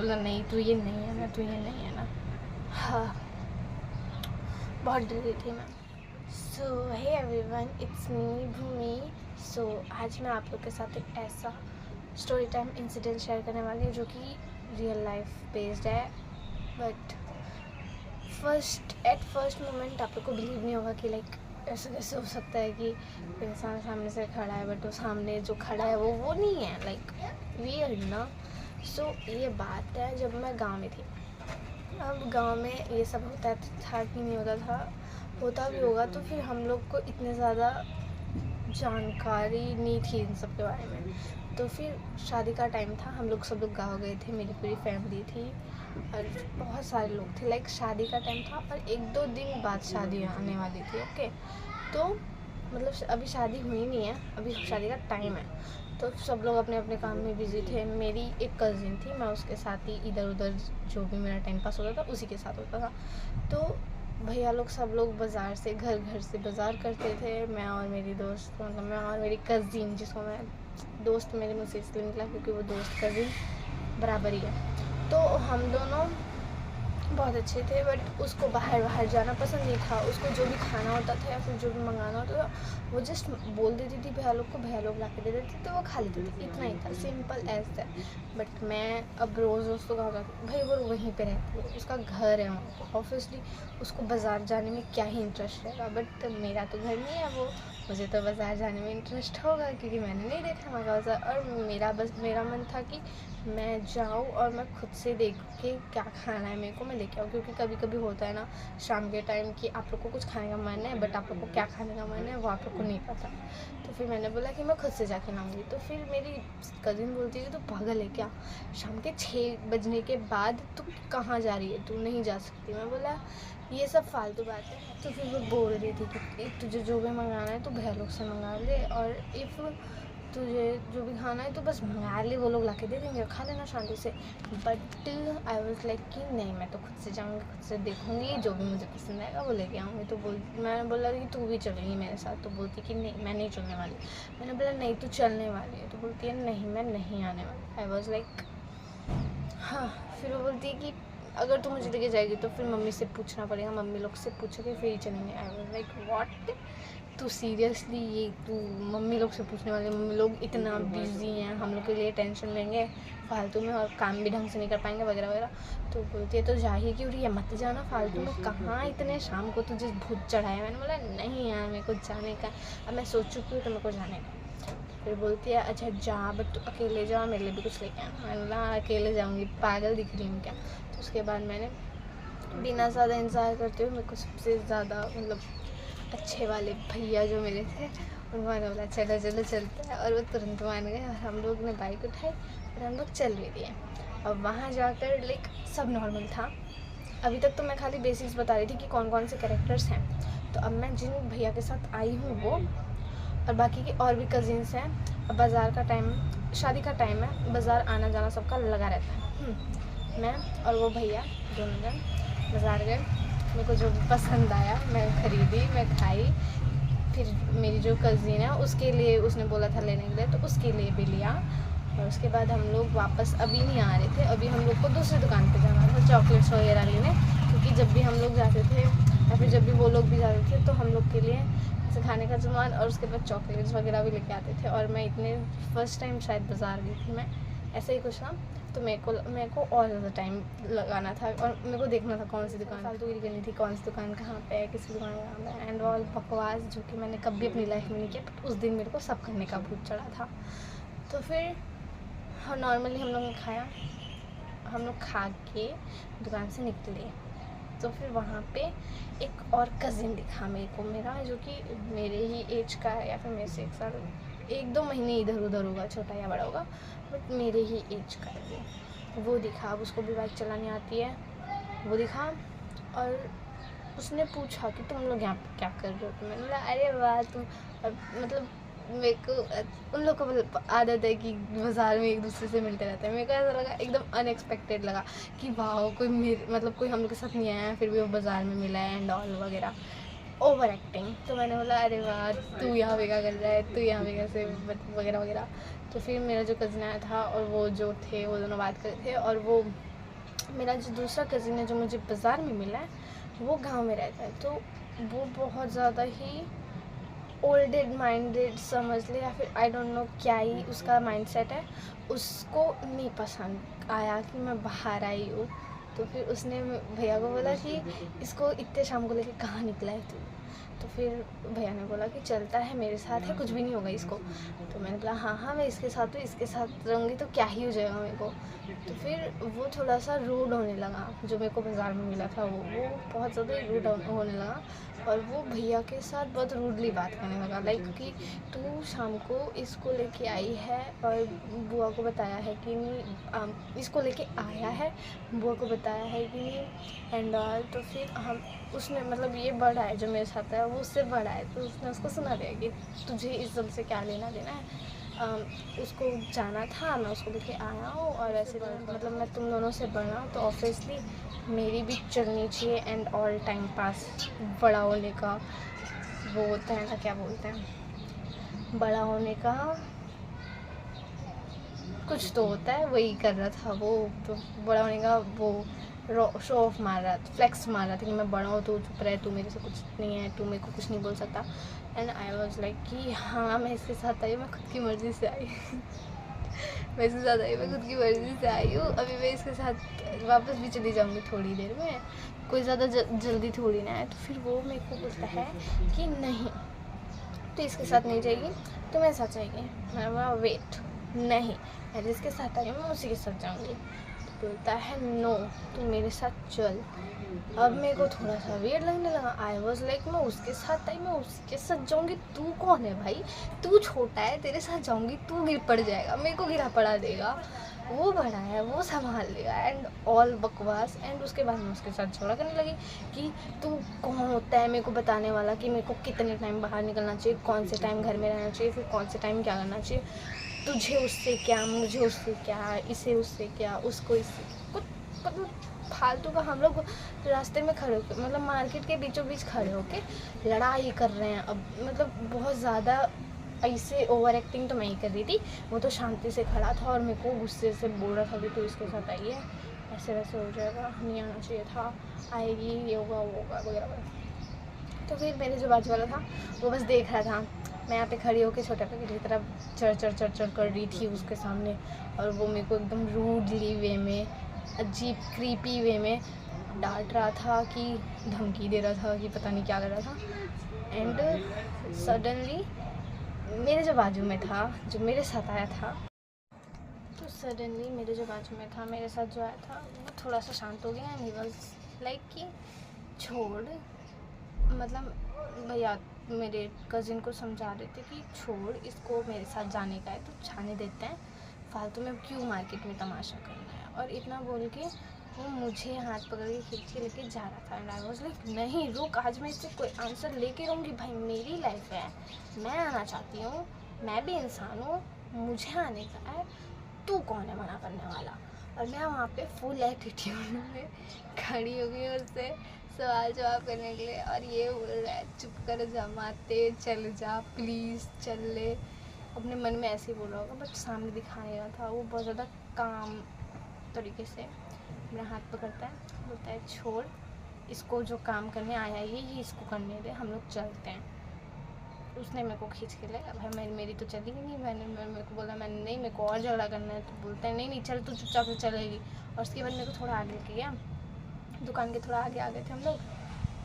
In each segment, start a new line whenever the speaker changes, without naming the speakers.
बोला नहीं तू ये नहीं है ना, तू ये नहीं है ना। हाँ, बहुत डर गई थी मैं। सो हे एवरीवन, इट्स मी भूमि। सो आज मैं आप लोग के साथ एक ऐसा स्टोरी टाइम इंसिडेंट शेयर करने वाली हूँ जो कि रियल लाइफ बेस्ड है। बट एट फर्स्ट मोमेंट आप लोग को बिलीव नहीं होगा कि लाइक ऐसा कैसे हो सकता है कि इंसान सामने से खड़ा है बट वो सामने जो खड़ा है वो नहीं है, लाइक वियर्ड ना। सो ये बात है जब मैं गांव में थी। अब गांव में ये सब होता था कि नहीं होता था, होता भी होगा तो फिर हम लोग को इतने ज़्यादा जानकारी नहीं थी इन सब के बारे में। तो फिर शादी का टाइम था, हम लोग सब लोग गाँव गए थे, मेरी पूरी फैमिली थी और बहुत सारे लोग थे। लाइक शादी का टाइम था और 1-2 दिन बाद शादी आने वाली थी। ओके, तो मतलब अभी शादी हुई नहीं है, अभी शादी का टाइम है। तो सब लोग अपने अपने काम में बिजी थे। मेरी एक कज़िन थी, मैं उसके साथ ही इधर उधर जो भी मेरा टाइम पास होता था उसी के साथ होता था। तो भैया लोग सब लोग बाज़ार से घर से बाज़ार करते थे। मैं और मेरी दोस्त, मतलब मैं और मेरी कज़िन, जिसको मैं दोस्त मेरे मुझसे इसलिए निकला क्योंकि वो दोस्त कज़िन बराबर ही है। तो हम दोनों बहुत अच्छे थे बट उसको बाहर जाना पसंद नहीं था। उसको जो भी खाना होता था या फिर जो भी मंगाना होता था वो जस्ट बोल देती थी भैया लोग को, भैया लोग ला के दे देते तो वो खा लेती थी, इतना ही था, सिंपल एज दैट। बट मैं अब रोज़ तो कहा जाती, भाई वो वहीं पे रहती है, उसका घर है वहाँ पर, ऑब्वियसली उसको बाज़ार जाने में क्या ही इंटरेस्ट रहेगा। बट मेरा तो घर नहीं है वो, मुझे तो बाज़ार जाने में इंटरेस्ट होगा क्योंकि मैंने नहीं देखा वहाँ का बाज़ार। और मेरा मन था कि मैं जाऊँ और मैं खुद से देख के क्या खाना है मेरे को मैं लेके आऊँ। क्योंकि कभी कभी होता है ना शाम के टाइम कि आप लोग को कुछ खाने का मन है बट आप लोग को क्या खाने का मन है वो आप लोग को नहीं पता। तो फिर मैंने बोला कि मैं खुद से जाके लाऊंगी। तो फिर मेरी कज़िन बोलती है कि तू पागल है क्या, शाम के 6 बजने के बाद तू कहाँ जा रही है, तू नहीं जा सकती। मैं बोला ये सब फालतू बात है। तो फिर वो बोल रही थी कि तुझे जो भी मंगाना है तो भैया लोग से मंगा ले, और इफ़ तुझे जो भी खाना है तो बस मंगा ले, वो लोग ला के दे देंगे और खा लेना शांति से। बट आई वाज लाइक कि नहीं, मैं तो खुद से जाऊँगी, खुद से देखूँगी, जो भी मुझे पसंद आएगा वो लेके आऊँगी। तो मैंने बोला कि तू भी चलेगी मेरे साथ, तो बोलती कि नहीं मैं नहीं चलने वाली। मैंने बोला नहीं तू चलने वाली है, तो बोलती है नहीं मैं नहीं आने वाली। आई वॉज लाइक हाँ। फिर वो बोलती है कि अगर तू मुझे लेके जाएगी तो फिर मम्मी से पूछना पड़ेगा, मम्मी लोग से पूछ के फिर ही चलेंगे। आई वाज लाइक व्हाट, तू सीरियसली ये तू मम्मी लोग से पूछने वाली, मम्मी लोग इतना बिजी हैं, हम लोग के लिए टेंशन लेंगे फालतू में और काम भी ढंग से नहीं कर पाएंगे वगैरह वगैरह। तो बोलती है तो जा ही क्यों रही है, मत जाना फालतू में, कहाँ इतने शाम को तुझे भूत चढ़ा है। मैंने बोला नहीं यार मेरे को जाने का, अब मैं सोच चुकी हूँ तो मेरे को जाने का। फिर बोलती है अच्छा जा बट तू अकेले जा, मेरे लिए भी कुछ लेके आना। मैंने बोला अकेले जाऊँगी, पागल दिख रही हूँ क्या। तो उसके बाद मैंने बिना ज़्यादा इंतज़ार करते हुए, मेरे को सबसे ज़्यादा मतलब अच्छे वाले भैया जो मेरे थे उन्होंने बोला चलो चलो चलते हैं, और वो तुरंत मान गए और हम लोग ने बाइक उठाई और हम लोग चल भी दिए। अब वहाँ जाकर लाइक सब नॉर्मल था। अभी तक तो मैं खाली बेसिक्स बता रही थी कि कौन कौन से कैरेक्टर्स हैं। तो अब मैं जिन भैया के साथ आई हूँ वो और बाकी के और भी कज़िन्स हैं। अब बाज़ार का टाइम, शादी का टाइम है, बाज़ार आना जाना सबका लगा रहता है। मैं और वो भैया दोनों जन बाज़ार गए, मेरे को जो भी पसंद आया मैं ख़रीदी, मैं खाई। फिर मेरी जो कज़िन है उसके लिए उसने बोला था लेने के लिए, तो उसके लिए भी लिया। और उसके बाद हम लोग वापस अभी नहीं आ रहे थे, अभी हम लोग को दूसरी दुकान पे जाना था चॉकलेट्स वगैरह लेने। क्योंकि जब भी हम लोग जाते थे या फिर जब भी वो लोग भी जाते थे तो हम लोग के लिए ऐसे खाने का सामान और उसके बाद चॉकलेट्स वगैरह भी लेके आते थे। और मैं इतने फर्स्ट टाइम शायद बाज़ार गई थी मैं, ऐसे ही कुछ था। तो मेरे को और ज़्यादा टाइम लगाना था और मेरे को देखना था कौन सी दुकान फालतूगिरी करनी थी, कौन सी दुकान कहाँ पे है, किसी दुकान कहाँ पे है, एंड ऑल बकवास जो कि मैंने कभी अपनी लाइफ में नहीं किया। बट उस दिन मेरे को सब करने का भूत चढ़ा था। तो फिर हाँ नॉर्मली हम लोग ने खाया, हम लोग खा के दुकान से निकले। तो फिर वहाँ पे एक और कज़िन दिखा मेरे को मेरा, जो कि मेरे ही एज का है या फिर मेरे से 1-2 महीने इधर उधर होगा, छोटा या बड़ा होगा, बट मेरे ही एज का है वो दिखा। अब उसको भी बाइक चलानी आती है, वो दिखा और उसने पूछा कि तुम लोग यहाँ पे क्या कर रहे हो। तो मैंने बोला अरे वाह तुम, मतलब मेरे को उन लोग को आदत है कि बाज़ार में एक दूसरे से मिलते रहते हैं। मेरे को ऐसा लगा एकदम अनएक्सपेक्टेड लगा कि वाह कोई मतलब कोई हम लोग के साथ नहीं आया है फिर भी वो बाज़ार में मिला है एंड ऑल वगैरह, ओवर एक्टिंग। तो मैंने बोला अरे वाह तू यहाँ पे क्या कर रहा है, तू यहाँ पे कैसे वगैरह वगैरह। तो फिर मेरा जो कज़न आया था और वो जो थे वो दोनों बात कर रहे थे और वो मेरा जो दूसरा कज़िन है जो मुझे बाज़ार में मिला है, वो गांव में रहता है, तो वो बहुत ज़्यादा ही ओल्डेड माइंडेड समझ ले, या फिर आई डोंट नो क्या ही उसका माइंडसेट है। उसको नहीं पसंद आया कि मैं बाहर आई हूँ, तो फिर उसने भैया को बोला कि इसको इतने शाम को लेके कहाँ निकला है तू। तो फिर भैया ने बोला कि चलता है मेरे साथ है, कुछ भी नहीं होगा इसको। तो मैंने बोला हाँ हाँ मैं इसके साथ हूँ, इसके साथ रहूँगी तो क्या ही हो जाएगा मेरे को। तो फिर वो थोड़ा सा रूड होने लगा, जो मेरे को बाज़ार में मिला था वो बहुत ज़्यादा रूड होने लगा। और वो भैया के साथ बहुत रूडली बात करने लगा, लाइक कि तू शाम को इसको लेके आई है और बुआ को बताया है कि नहीं, इसको लेके आया है, बुआ को बताया है कि नहीं एंड ऑल। तो फिर हम उसने मतलब ये बड़ा है जो मेरे साथ है, वो उससे बड़ा है, तो उसने उसको सुना दिया कि तुझे इस सब से क्या लेना देना है। उसको जाना था, मैं उसको लेके आया हूँ, और ऐसे मतलब मैं तुम दोनों से बड़ा हूँ तो ऑब्वियसली मेरी भी चलनी चाहिए एंड ऑल टाइम पास बड़ा होने का वो होता है ना, क्या बोलते हैं, बड़ा होने का कुछ तो होता है, वही कर रहा था वो। तो बड़ा होने का वो शो ऑफ मार रहा था, फ्लेक्स मार रहा था कि मैं बड़ा हूँ, तू चुप रहे, तू मेरे से कुछ नहीं है, तू मेरे को कुछ नहीं बोल सकता। एंड आई वॉज लाइक कि हाँ मैं इसके साथ आई, मैं खुद की मर्ज़ी से आई मैं इसके साथ आई, मैं खुद की मर्ज़ी से आई हूँ। अभी मैं इसके साथ वापस भी चली जाऊँगी थोड़ी देर में, कोई ज़्यादा जल्दी थोड़ी ना है। तो फिर वो मेरे को बोलता है कि नहीं तो इसके साथ नहीं जाएगी, तो मेरे साथ जाएगी। मैं बोला वेट, नहीं मैं जिसके साथ आई हूँ मैं उसी के साथ जाऊँगी। तो बोलता है नो तू मेरे साथ चल। अब मेरे को थोड़ा सा वियर्ड लगने लगा। आई वॉज लाइक मैं उसके साथ आई, मैं उसके साथ जाऊँगी, तू कौन है भाई, तू छोटा है, तेरे साथ जाऊँगी तू गिर पड़ जाएगा, मेरे को गिरा पड़ा देगा, वो बड़ा है वो संभाल लेगा एंड ऑल बकवास। एंड उसके बाद मैं उसके साथ झगड़ा करने लगी कि तू कौन होता है मेरे को बताने वाला कि मेरे को कितने टाइम बाहर निकलना चाहिए, कौन से टाइम घर में रहना चाहिए, फिर कौन से टाइम क्या करना चाहिए, तुझे उससे क्या, मुझे उससे क्या, इसे उससे क्या, उसको इससे कुछ मतलब फालतू का। हम लोग रास्ते में खड़े होकर मतलब मार्केट के बीचों बीच खड़े होकर लड़ाई कर रहे हैं। अब मतलब बहुत ज़्यादा ऐसे ओवर एक्टिंग तो मैं ही कर रही थी, वो तो शांति से खड़ा था और मेरे को गुस्से से बोल रहा था कि तू इसके साथ आई है, ऐसे वैसे हो जाएगा, नहीं आना चाहिए था, आएगी ये होगा वो होगा वगैरह वगैरह। तो फिर मेरे जो बाजू वाला था वो बस देख रहा था, मैं यहाँ पे खड़ी होकर छोटे पैकेट की तरफ चढ़ कर रही थी उसके सामने, और वो मेरे को एकदम रूडली वे में, अजीब क्रीपी वे में डांट रहा था, कि धमकी दे रहा था, कि पता नहीं क्या कर रहा था। एंड सडनली मेरे जो बाजू में था, जो मेरे साथ आया था, तो सडनली मेरे जो बाजू में था, मेरे साथ जो आया था, वो थोड़ा सा शांत हो गया एंड ही वाज लाइक कि छोड़, मतलब भैया मेरे कज़िन को समझा रहे थे कि छोड़ इसको, मेरे साथ जाने का है तो जाने देते हैं, फालतू में क्यों मार्केट में तमाशा करना है। और इतना बोल के वो मुझे हाथ पकड़ के खींच के लेके जा रहा था एंड आई वाज लाइक नहीं रुक, आज मैं इससे कोई आंसर लेके रहूँगी भाई, मेरी लाइफ है, मैं आना चाहती हूँ, मैं भी इंसान हूँ, मुझे आने का है, तू कौन है मना करने वाला। और मैं वहाँ पे फुल एटीट्यूड में खड़ी हो गई उससे सवाल जवाब करने के लिए, और ये बोल रहा है चुप कर जमाते, चल जा प्लीज़ चल ले। अपने मन में ऐसे ही बोल रहा होगा बट सामने दिखाने रहा था। वो बहुत ज़्यादा काम तरीके से मेरा हाथ पकड़ता है, बोलता है छोड़ इसको, जो काम करने आया ये इसको करने दे, हम लोग चलते हैं। उसने मेरे को खींच के ले, भाई मेरी तो चली ही नहीं, मेरे को बोला, मैंने नहीं मेरे को और झगड़ा करना है, तो बोलते हैं नहीं चल तू चुपचाप से चलेगी। और उसके बाद मेरे को थोड़ा आगे लेके गया, दुकान के थोड़ा आगे आ गए थे हम लोग।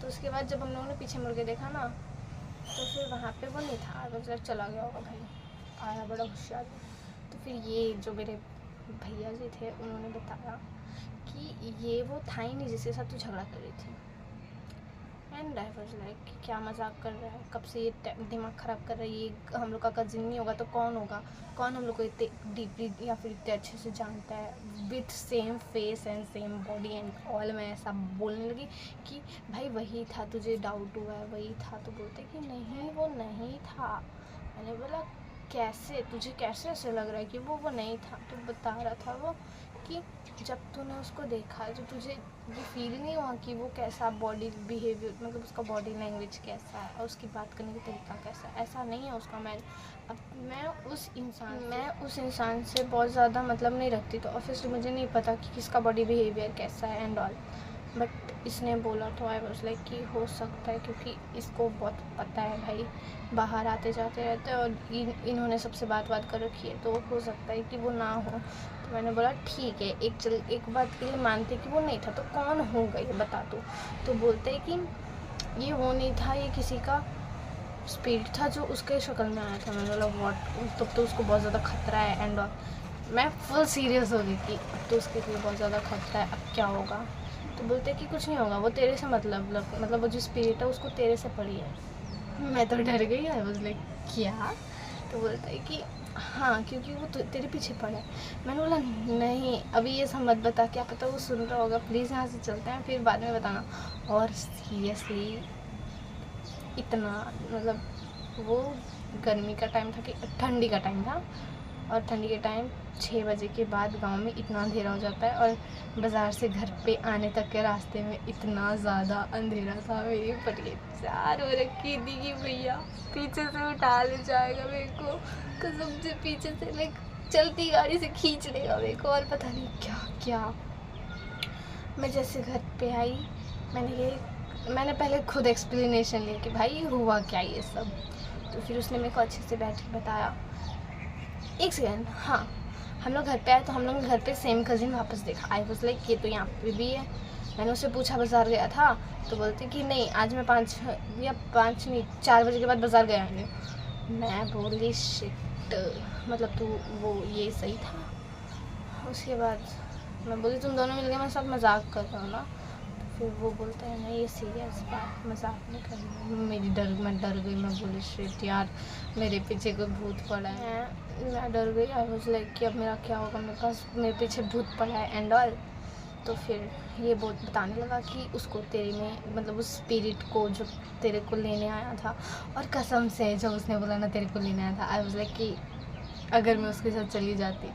तो उसके बाद जब हम लोगों ने पीछे मुड़ के देखा ना, तो फिर वहाँ पे वो नहीं था, मतलब चला गया होगा भाई, आया बड़ा होशियार। तो फिर ये जो मेरे भैया जी थे उन्होंने बताया कि ये वो था ही नहीं जिसके साथ तू झगड़ा कर रही थी। एंड आई वाज लाइक क्या मजाक कर रहा है, कब से ये दिमाग ख़राब कर रहा है, ये हम लोग का कज़िन नहीं होगा तो कौन होगा, कौन हम लोग को इतने डीपली या फिर इतने अच्छे से जानता है, with same face and same body and all. मैं ऐसा बोलने लगी कि भाई वही था, तुझे डाउट हुआ है वही था, तो बोलते कि नहीं वो नहीं था। मैंने बोला कैसे तुझे कैसे ऐसे लग रहा है कि वो नहीं था? तो बता रहा था वो कि जब तूने उसको देखा तो तुझे ये फील नहीं हुआ कि वो कैसा बॉडी बिहेवियर, मतलब उसका बॉडी लैंग्वेज कैसा है और उसकी बात करने का तरीका कैसा है? ऐसा नहीं है उसका। मैं उस इंसान से बहुत ज़्यादा मतलब नहीं रखती, तो ऑब्वियसली मुझे नहीं पता कि किसका बॉडी बिहेवियर कैसा है एंड ऑल, बट इसने बोला तो आई वाज लाइक कि हो सकता है, क्योंकि इसको बहुत पता है भाई, बाहर आते जाते रहते हैं और इन्होंने सबसे बात कर रखी है, तो हो सकता है कि वो ना हो। तो मैंने बोला ठीक है, एक बात के लिए मानते कि वो नहीं था, तो कौन होगा ये बता दो। तो बोलते हैं कि ये वो नहीं था, ये किसी का स्पिरिट था जो उसके शक्ल में आया था। मैंने बोला व्हाट, तब तो उसको बहुत ज़्यादा खतरा है एंड ऑल। मैं फुल सीरियस हो गई कि अब तो उसके लिए बहुत ज़्यादा खतरा है, अब क्या होगा? तो बोलते कि कुछ नहीं होगा, वो तेरे से मतलब वो जो स्पिरिट है उसको तेरे से पड़ी है। मैं तो डर गई, आई वाज लाइक क्या? तो बोलता है कि हाँ, क्योंकि वो तेरे पीछे पड़ा है। मैंने बोला नहीं, अभी ये सब मत बता, क्या पता वो सुन रहा होगा, प्लीज़ यहाँ से चलते हैं, फिर बाद में बताना। और सीरियसली इतना मतलब वो गर्मी का टाइम था कि ठंडी का टाइम था, और ठंडी के टाइम 6 बजे के बाद गांव में इतना अंधेरा हो जाता है, और बाज़ार से घर पे आने तक के रास्ते में इतना ज़्यादा अंधेरा था। मेरी परेशान हो रखी थी कि भैया पीछे से उठा ले जाएगा मेरे को, कसम से पीछे से लाइक चलती गाड़ी से खींच लेगा मेरे को, और पता नहीं क्या क्या। मैं जैसे घर पे आई, मैंने पहले खुद एक्सप्लेनेशन लिया कि भाई हुआ क्या ये सब। तो फिर उसने मेरे को अच्छे से बैठ के बताया। एक सेकेंड, हाँ, हम लोग घर पे आए तो हम लोग ने घर पे सेम कज़िन वापस देखा। आई वाज लाइक ये तो यहाँ पे भी है। मैंने उससे पूछा बाज़ार गया था? तो बोलती कि नहीं, आज मैं 4 बजे के बाद बाज़ार गया नहीं। मैं बोली शिट, मतलब तू वो ये सही था। उसके बाद मैं बोली तुम दोनों मिल गए मेरे साथ मजाक कर रहा हूँ ना? फिर वो बोलता है नहीं, ये सीरियस बात, मजाक नहीं कर रही। मैं डर गई, मैं बोली शिट यार, मेरे पीछे कोई भूत पड़ा है। मैं डर गई, आई वाज लाइक कि अब मेरा क्या होगा, मेरे पीछे भूत पड़ा है एंड ऑल। तो फिर ये बताने लगा कि उसको तेरे में मतलब उस स्पिरिट को जो तेरे को लेने आया था, और कसम से जब उसने बोला ना तेरे को लेने आया था, आई वाज लाइक कि अगर मैं उसके साथ चली जाती,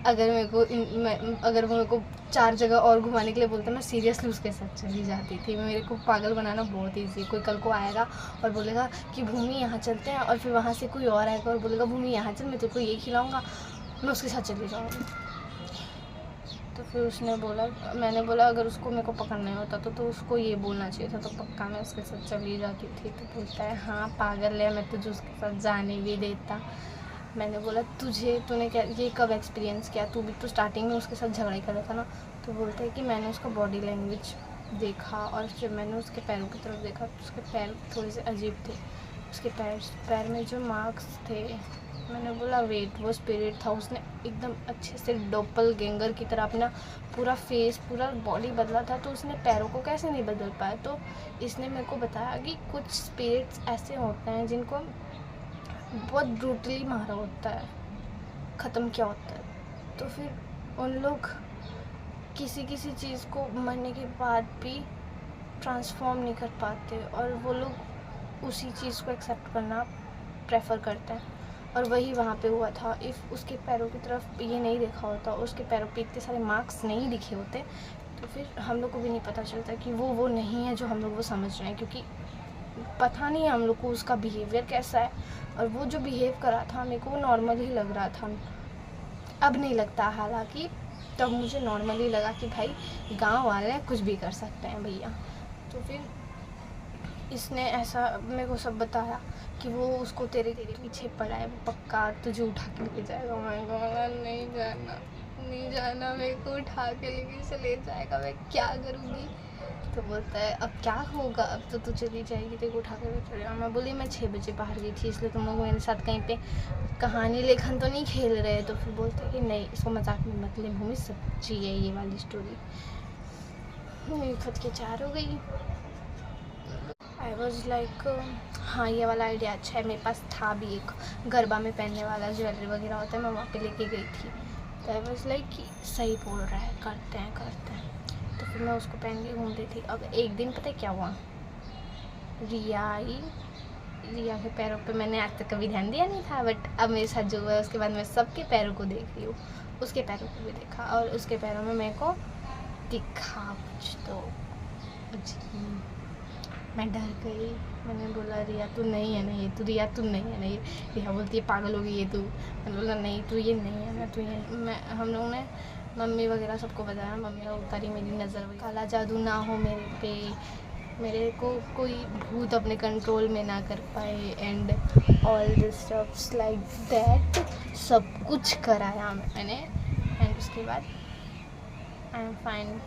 अगर वो मेरे को 4 जगह और घुमाने के लिए बोलता, मैं सीरियसली उसके साथ चली जाती थी। मेरे को पागल बनाना बहुत ईजी है। कोई कल को आएगा और बोलेगा कि भूमि यहाँ चलते हैं, और फिर वहाँ से कोई और आएगा और बोलेगा भूमि यहाँ चल, मैं तेरे को ये खिलाऊँगा, मैं उसके साथ चली जाऊँगी। तो फिर मैंने बोला अगर उसको मेरे को पकड़ना होता तो उसको ये बोलना चाहिए था, तो पक्का मैं उसके साथ चली जाती थी। तो बोलता है हाँ पागल है, मैं तुझे उसके साथ जाने भी देता। मैंने बोला तूने क्या ये कब एक्सपीरियंस किया? तू भी तो स्टार्टिंग में उसके साथ झगड़ा ही कर रहा था ना? तो बोलता है कि मैंने उसका बॉडी लैंग्वेज देखा, और जब मैंने उसके पैरों की तरफ देखा तो उसके पैर थोड़े से अजीब थे। उसके पैर में जो मार्क्स थे, मैंने बोला वेट, वो स्पिरिट था। उसने एकदम अच्छे से डोपलगैंगर की तरह अपना पूरा फेस, पूरा बॉडी बदला था, तो उसने पैरों को कैसे नहीं बदल पाया? तो इसने मेरे को बताया कि कुछ स्पिरिट्स ऐसे होते हैं जिनको बहुत ब्रूटली मारा होता है, ख़त्म किया होता है। तो फिर उन लोग किसी चीज़ को मरने के बाद भी ट्रांसफॉर्म नहीं कर पाते, और वो लोग उसी चीज़ को एक्सेप्ट करना प्रेफर करते हैं। और वही वहाँ पे हुआ था। इफ़ उसके पैरों की तरफ ये नहीं देखा होता, उसके पैरों पे इतने सारे मार्क्स नहीं दिखे होते, तो फिर हम लोग को भी नहीं पता चलता कि वो नहीं है जो हम लोग वो समझ रहे हैं, क्योंकि पता नहीं हम लोग को उसका बिहेवियर कैसा है। और वो जो बिहेव करा था मेरे को वो नॉर्मल ही लग रहा था, अब नहीं लगता। हालांकि तब मुझे नॉर्मल ही लगा कि भाई गांव वाले कुछ भी कर सकते हैं भैया। तो फिर इसने ऐसा मेरे को सब बताया कि वो उसको तेरे पीछे पड़ा है, वो पक्का तुझे उठा के लेके जाएगा। मैं बोला नहीं जाना, मेरे को उठा के लेके चले जाएगा, मैं क्या करूँगी? तो बोलता है अब क्या होगा, अब तो तू चली जाएगी, तेरे को उठा के ले चलेगा। मैं बोली मैं 6 बजे बाहर गई थी, इसलिए तुम लोग मेरे साथ कहीं पे कहानी लेखन तो नहीं खेल रहे। तो फिर बोलते हैं कि नहीं, इसको मजाक में मत ले भूमि, सच्ची है ये वाली स्टोरी। मेरी खुद की 4 हो गई। आई वॉज लाइक हाँ ये वाला आइडिया अच्छा है। मेरे पास था भी एक गरबा में पहनने वाला ज्वेलरी वगैरह होता है, मैं वहाँ पे लेके गई थी। तो आई वॉज लाइक कि सही बोल रहा है, करते हैं। तो फिर मैं उसको पहन के घूम रही थी। अब एक दिन पता है क्या हुआ, रिया आई, रिया के पैरों पे मैंने आज तक कभी ध्यान दिया नहीं था, बट अब मेरे साथ जो हुआ है उसके बाद मैं सबके पैरों को देख रही हूँ। उसके पैरों को भी देखा और उसके पैरों में मेरे को दिखा कुछ, तो मैं डर गई। मैंने बोला रिया तू नहीं है ना ये, तू रिया तू नहीं है ना ये। रिया बोलती है पागल होगी ये तू। मैंने बोला नहीं तू ये नहीं है ना, तू ये। मैं हम लोगों ने मम्मी वगैरह सबको बताया, मम्मी ने उतारी मेरी नज़र। काला जादू ना हो मेरे पे, मेरे को कोई भूत अपने कंट्रोल में ना कर पाए, and all this stuffs like that. सब कुछ कराया मैंने, एंड उसके बाद आई एम फाइन।